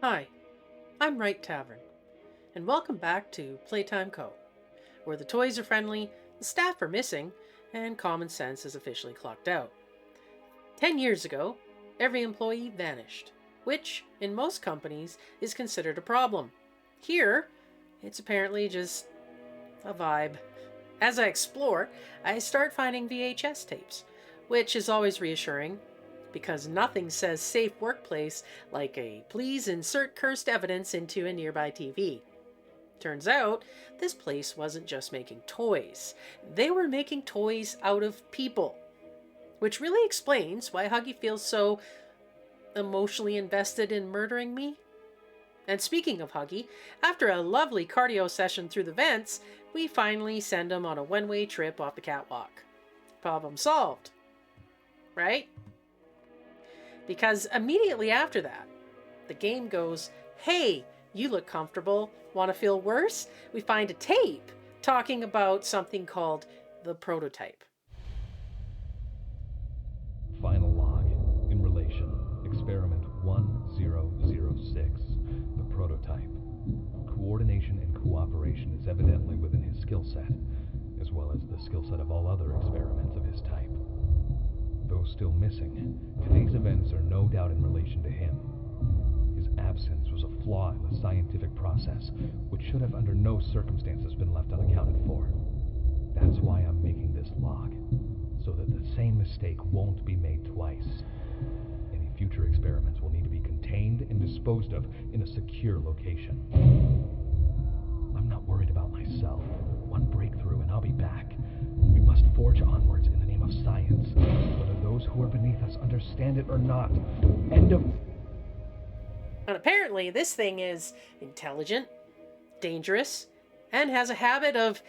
Hi, I'm Right Tavern, and welcome back to Playtime Co, where the toys are friendly, the staff are missing, and common sense is officially clocked out. 10 years ago, every employee vanished, which, in most companies, is considered a problem. Here, it's apparently just a vibe. As I explore, I start finding VHS tapes, which is always reassuring because nothing says safe workplace like a please insert cursed evidence into a nearby TV. Turns out, this place wasn't just making toys. They were making toys out of people. Which really explains why Huggy feels so emotionally invested in murdering me. And speaking of Huggy, after a lovely cardio session through the vents, we finally send him on a one-way trip off the catwalk. Problem solved. Right? Because immediately after that, the game goes, hey, you look comfortable, want to feel worse? We find a tape talking about something called the prototype. Final log. In relation. Experiment 1006. The prototype. Coordination and cooperation is evidently within his skill set, as well as the skill set of all other experiments of his type. Though still missing, today's events are no doubt in relation to him. His absence was a flaw in the scientific process, which should have under no circumstances been left unaccounted for. That's why I'm making this log, so that the same mistake won't be made twice. Any future experiments will need to be contained and disposed of in a secure location. I'm not worried about myself. One breakthrough and I'll be back. We must forge onwards in the name of science, whether those who are beneath us understand it or not. End of... And apparently this thing is intelligent, dangerous, and has a habit of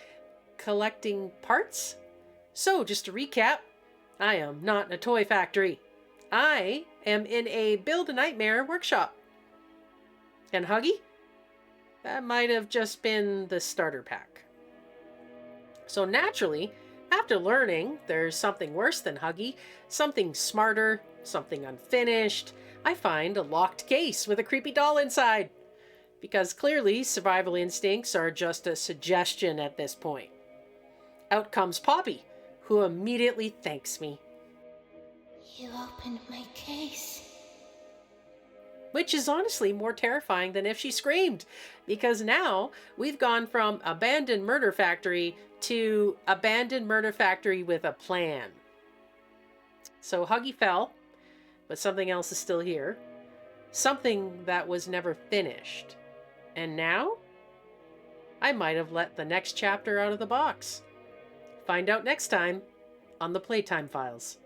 collecting parts. So, just to recap, I am not in a toy factory. I am in a Build-A-Nightmare workshop. And Huggy? That might have just been the starter pack. So naturally, after learning there's something worse than Huggy, something smarter, something unfinished, I find a locked case with a creepy doll inside. Because clearly survival instincts are just a suggestion at this point. Out comes Poppy, who immediately thanks me. You opened my case. Which is honestly more terrifying than if she screamed, because now we've gone from abandoned murder factory to abandoned murder factory with a plan. So Huggy fell, but something else is still here. Something that was never finished. And now, I might have let the next chapter out of the box. Find out next time on the Playtime Files.